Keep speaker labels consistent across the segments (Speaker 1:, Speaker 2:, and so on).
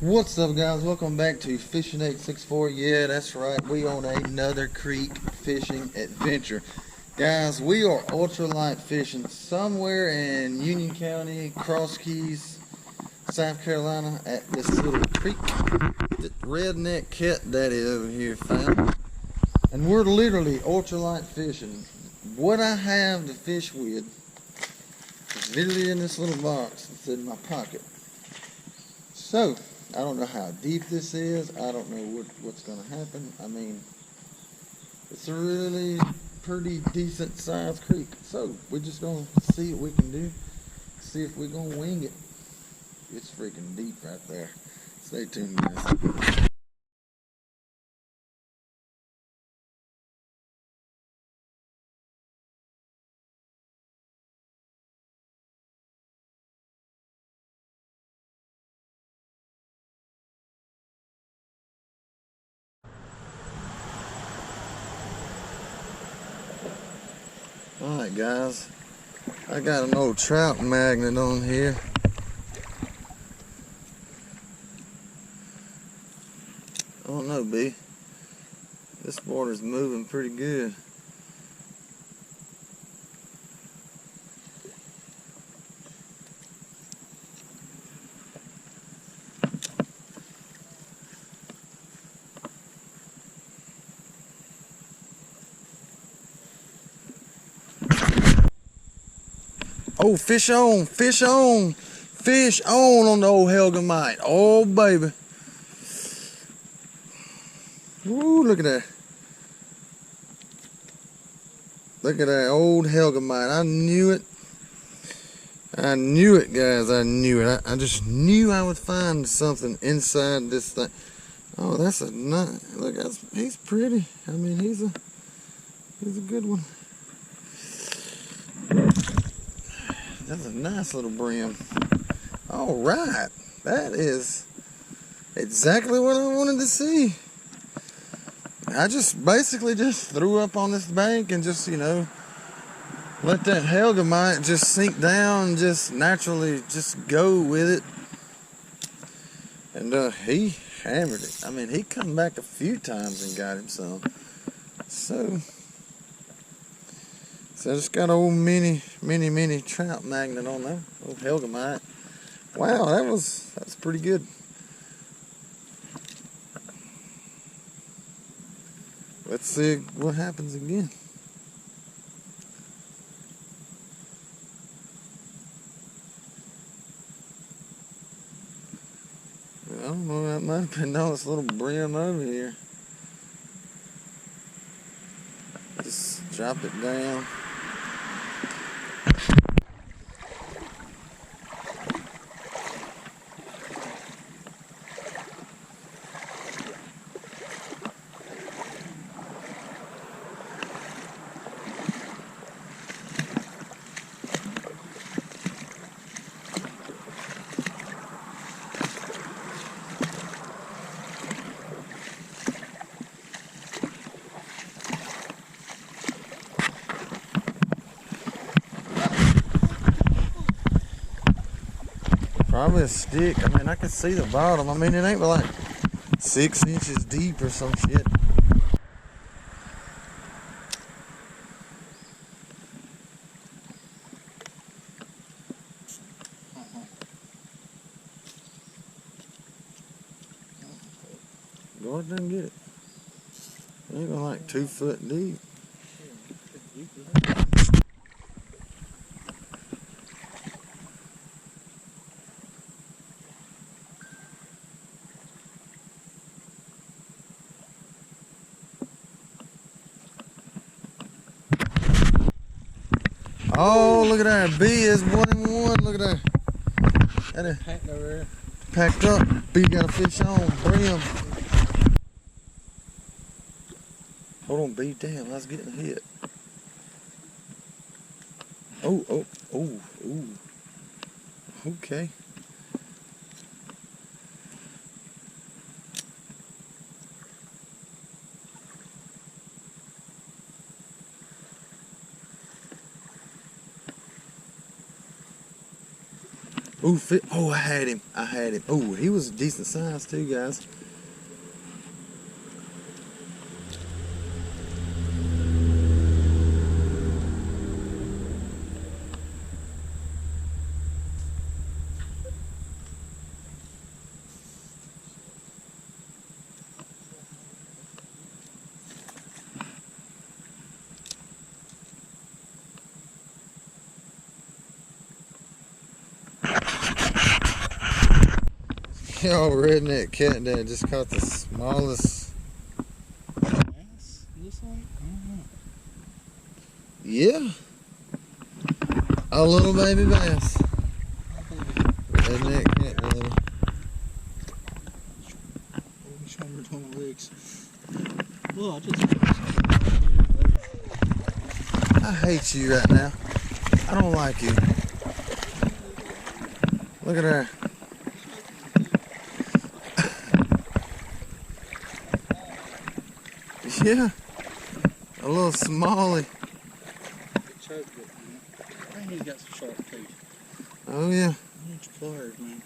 Speaker 1: What's up, guys? Welcome back to Fishing 864. Yeah, that's right. We on another creek fishing adventure. Guys, we are ultralight fishing somewhere in Union County, Cross Keys, South Carolina, at this little creek that Redneck Cat Daddy over here found. And we're literally ultralight fishing. What I have to fish with is literally in this little box that's in my pocket. So, I don't know how deep this is. I don't know what's going to happen. I mean, it's a really pretty decent sized creek. So, we're just going to see what we can do. See if we're going to wing it. It's freaking deep right there. Stay tuned, guys. Alright, guys. I got an old trout magnet on here. I don't know, B. This water's moving pretty good. Oh, fish on, fish on, fish on the old Helgamite. Oh, baby. Ooh, look at that. Look at that old Helgamite. I knew it. I knew it, guys. I knew it. I just knew I would find something inside this thing. Oh, that's a nice. Look, he's pretty. I mean, he's a good one. That's a nice little brim. All right, that is exactly what I wanted to see. I just basically just threw up on this bank and just, let that Helgamite just sink down and just naturally just go with it. And he hammered it. I mean, he come back a few times and got him some. So I just got an old mini trout magnet on there. Old Helgamite. Wow, that's pretty good. Let's see what happens again. I don't know, that might have been on this little brim over here. Just drop it down. Probably a stick. I mean, I can see the bottom. I mean, it ain't but like 6 inches deep or some shit. Go ahead and get it. It ain't but like 2 foot deep. Oh, look at that. B is 1 and 1. Look at that. That is packed up. B got a fish on. Brim. Hold on, B. Damn, I was getting hit. Oh. Okay. Ooh, Ooh, oh, I had him. Oh, he was a decent size too, guys. Y'all redneck cat dad just caught the smallest.
Speaker 2: Bass, looks like? I don't know.
Speaker 1: Yeah. A little baby bass. Redneck cat dad.
Speaker 2: Oh, he's trying to return my legs. Well,
Speaker 1: I hate you right now. I don't like you. Look at her. Yeah. A little smallie.
Speaker 2: I think he's got some sharp teeth.
Speaker 1: Oh yeah.
Speaker 2: Huge pliers, man.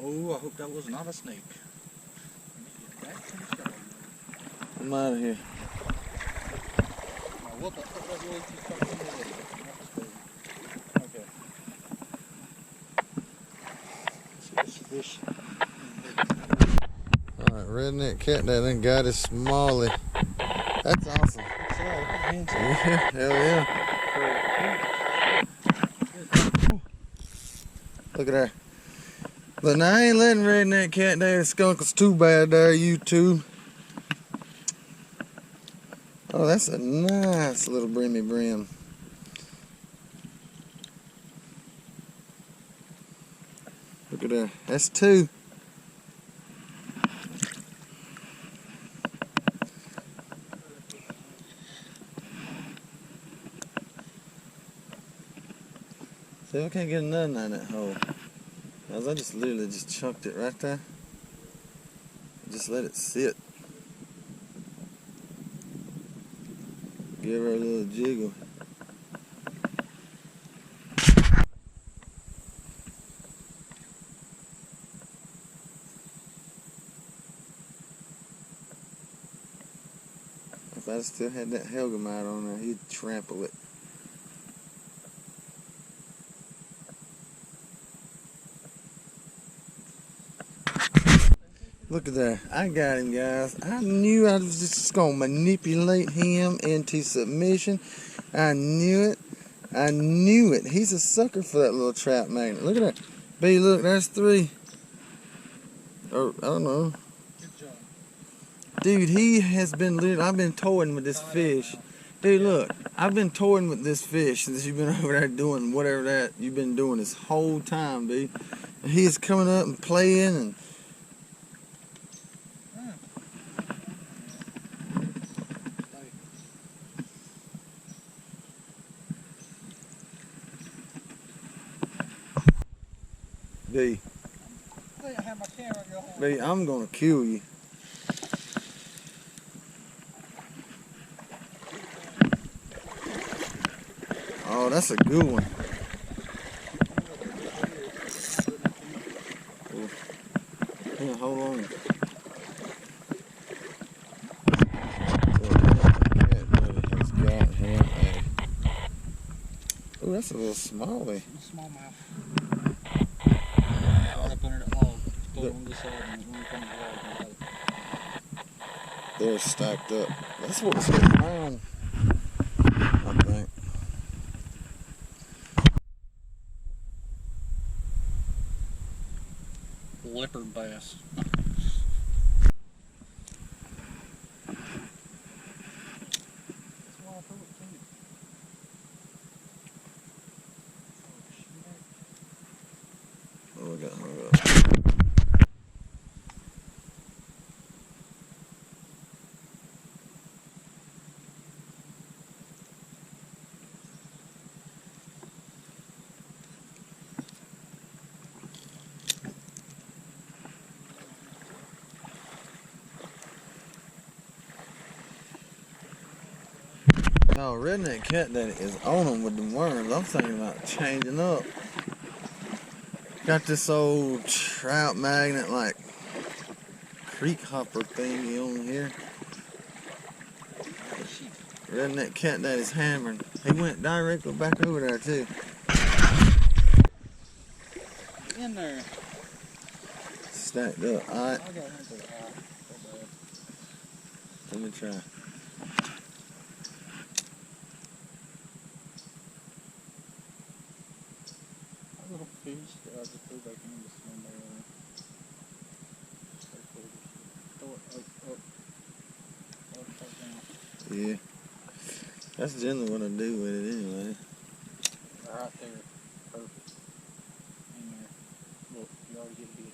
Speaker 2: Oh, I hope that was not a snake.
Speaker 1: I'm out of here.
Speaker 2: Okay. Let's see this fish.
Speaker 1: Alright, redneck cat dad then got his smallie. That's awesome. Yeah, hell yeah. Look at her. But now I ain't letting redneck cat dad and skunkles too bad there, you two. Oh, that's a nice little brimmy brim. Look at her. That's two. See, I can't get nothing out of that hole. Cause I just literally just chucked it right there. Just let it sit. Give her a little jiggle. If I still had that Helgamite on there, he'd trample it. Look at that. I got him, guys. I knew I was just going to manipulate him into submission. I knew it. I knew it. He's a sucker for that little trap magnet. Look at that. B, look, that's three. Or, I don't know.
Speaker 2: Good job.
Speaker 1: Dude, he has been literally, I've been toying with this fish. Dude, look, I've been toying with this fish since you've been over there doing whatever that you've been doing this whole time, B. And he is coming up and playing and B,
Speaker 2: I have my camera go home.
Speaker 1: B, I'm gonna kill you. Oh, that's a good one. Hang on, hold on. Oh, that's a little smallie.
Speaker 2: Smallmouth. Right up under that log. Go on this side and one from the log.
Speaker 1: They're stacked up. That's what was hitting mine, I think.
Speaker 2: Leopard bass.
Speaker 1: Oh, I got hung up. No, redneck cat daddy is on them with the worms. I'm thinking about changing up. Got this old trout magnet like creek hopper thingy on here. Redneck cat daddy's hammering. He went directly back over there too.
Speaker 2: In there.
Speaker 1: Stacked up. Alright,
Speaker 2: I got into the eye. So bad.
Speaker 1: let me try.
Speaker 2: A little fish that I just threw back in the swim there. Throw it up. Up, down.
Speaker 1: Yeah. That's generally what I do with it anyway.
Speaker 2: Right there. Perfect. In there. Look, you already get hit.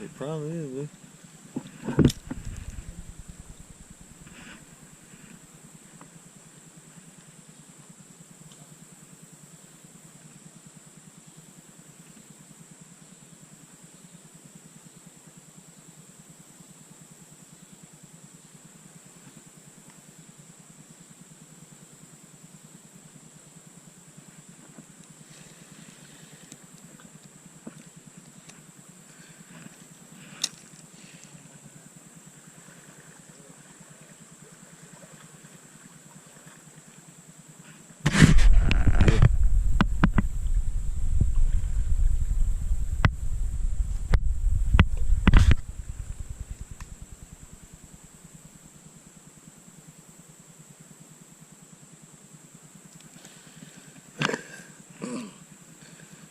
Speaker 1: It probably is, dude.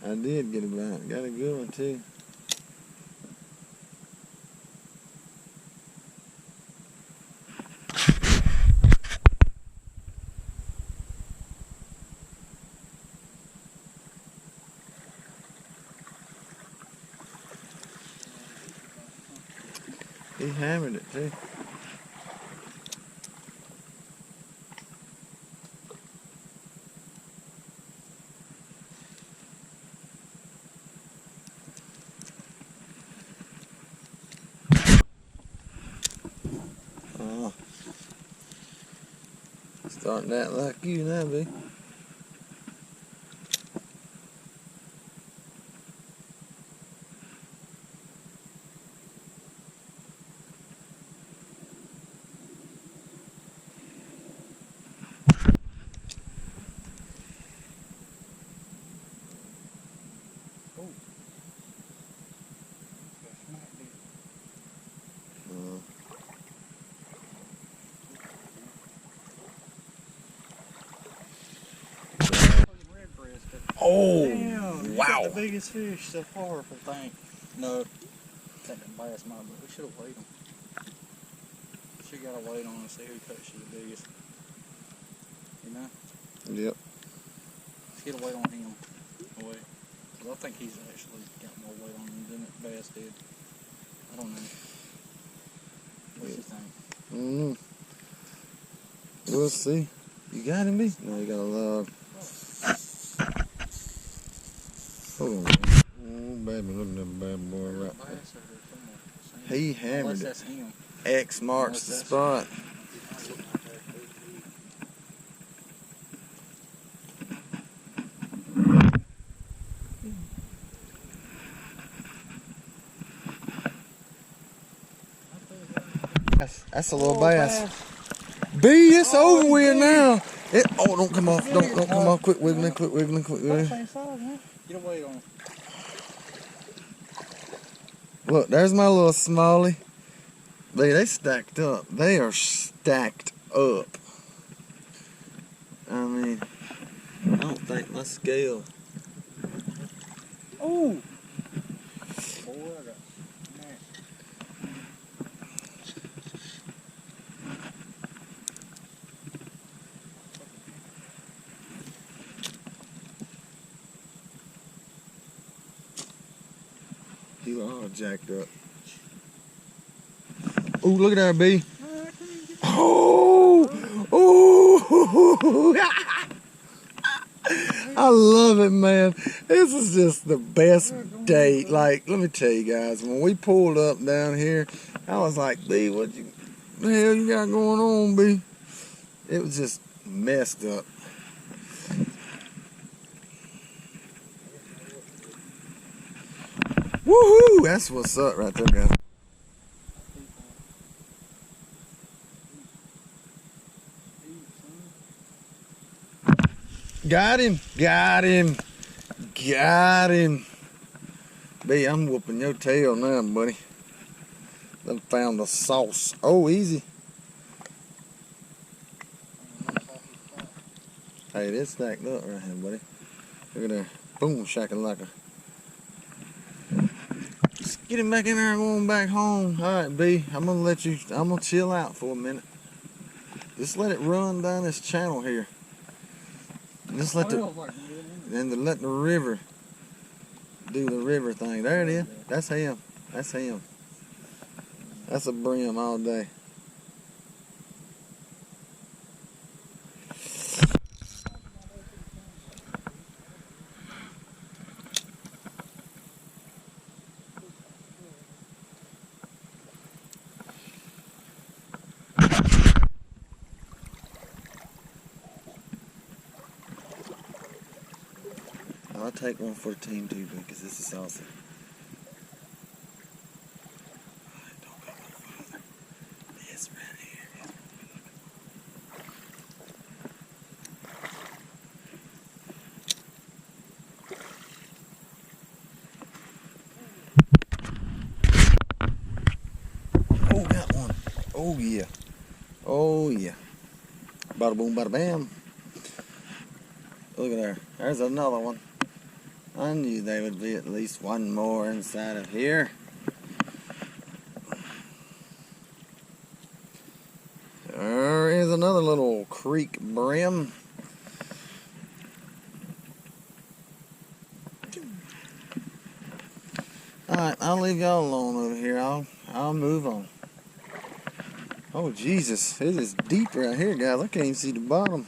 Speaker 1: I did get a bite. Got a good one too. He hammered it too. Oh, starting to act like you now, B. Oh,
Speaker 2: damn,
Speaker 1: wow.
Speaker 2: You got the biggest fish so far, I think. No, I think the bass might, but we should have weighed them. Should got to wait on and see who catches the biggest. You know?
Speaker 1: Yep.
Speaker 2: Let's get a weight on him. Wait. Because I think he's actually got more weight on him than that bass did. I don't know. What you think?
Speaker 1: We'll see. You got him, B? No, you got a log. Hold on. Oh, baby, look at that bad boy right there. He hammered
Speaker 2: Unless
Speaker 1: it.
Speaker 2: that's him.
Speaker 1: X marks the spot. That's a little bass. B, it's over with now. Oh, don't come off. Don't come off. Quit wiggling, quit wiggling, quit wiggling.
Speaker 2: Get a weight on him.
Speaker 1: Look, there's my little smallie. They stacked up. They are stacked up. I mean, I don't think my scale.
Speaker 2: Oh! boy. I got man.
Speaker 1: You all jacked up. Oh, look at that, B. Oh, oh, I love it, man. This is just the best day. Like, let me tell you guys, when we pulled up down here, I was like, B, what the hell you got going on, B? It was just messed up. Woohoo! That's what's up right there, guys. Got him, got him, got him. B, I'm whooping your tail now, buddy. Done found the sauce. Oh, easy. Hey, it is stacked up right here, buddy. Look at that. Boom, shakalaka. Just get him back in there and going back home. All right, B, I'm gonna chill out for a minute. Just let it run down this channel here. Just let let the river do the river thing. There it is. That's him. That's him. That's a brim all day. I'll take one for the team too, because this is awesome. Don't go no farther. This right here. Oh, got one. Oh yeah. Oh yeah. Bada boom, bada bam. Look at there. There's another one. I knew there would be at least one more inside of here. There is another little creek brim. Alright, I'll leave y'all alone over here. I'll move on. Oh Jesus, it is deep right here, guys. I can't even see the bottom.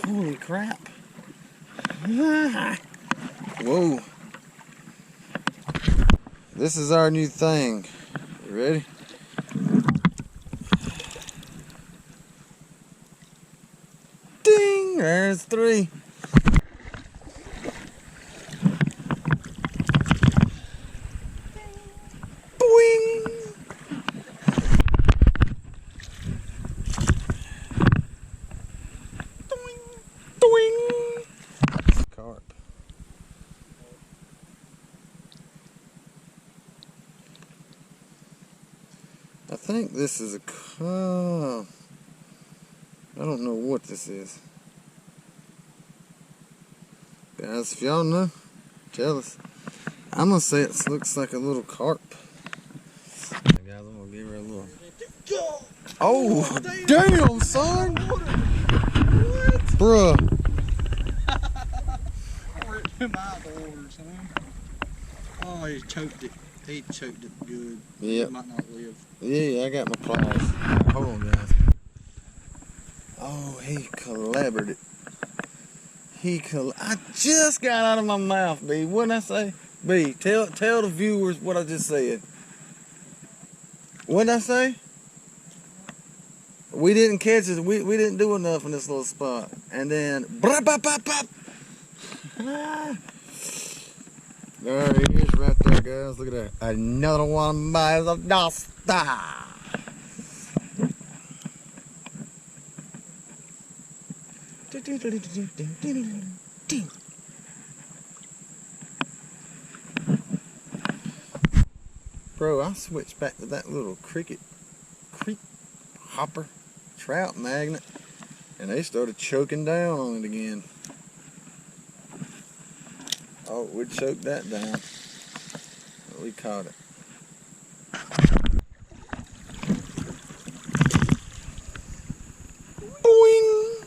Speaker 1: Holy crap. Whoa. This is our new thing. You ready? Ding! There's 3. Boing! Doing! Doing! Carp. I think this is a I don't know what this is. Guys, if y'all know, tell us. I'm gonna say it looks like a little carp. Guys, I'm gonna give her a little. Oh, damn, son! What? Bruh.
Speaker 2: I ripped him out the water, son. Oh, he choked it. He choked it good.
Speaker 1: Yep.
Speaker 2: He might not live.
Speaker 1: Yeah, I got my pliers. Right, hold on, guys. Oh, he collaborated it. I just got out of my mouth, B. What did I say? B, tell the viewers what I just said. What did I say? We didn't catch it. We didn't do enough in this little spot. And then, brap, bop, bop, bop. There he is right there, guys. Look at that. Another one by the Dosta. Bro, I switched back to that little creek hopper trout magnet, and they started choking down on it again. Oh, we choked that down. We caught it. Boing!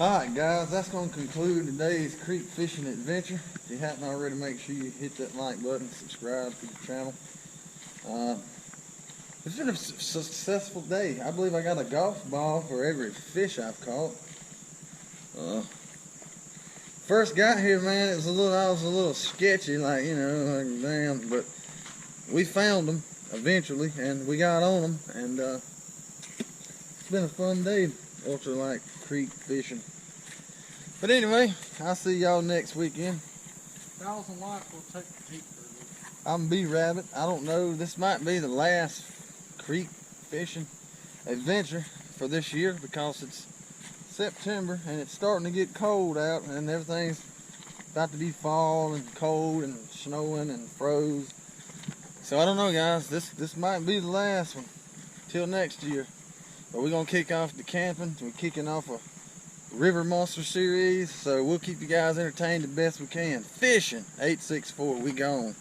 Speaker 1: Alright guys, that's going to conclude today's creek fishing adventure. If you haven't already, make sure you hit that like button, subscribe to the channel. It's been a successful day. I believe I got a golf ball for every fish I've caught. First got here, man, I was a little sketchy, like, you know, like, damn, but we found them eventually, and we got on them, and it's been a fun day, ultralight creek fishing. But anyway, I'll see y'all next weekend.
Speaker 2: 1,000 likes will take the Jeep through.
Speaker 1: I'm B-Rabbit. I don't know, this might be the last creek fishing adventure for this year because it's September and it's starting to get cold out and everything's about to be fall and cold and snowing and froze. So I don't know, guys, this might be the last one till next year. But we're gonna kick off the camping. We're kicking off a River Monster series, so we'll keep you guys entertained the best we can. Fishing 864, we gone.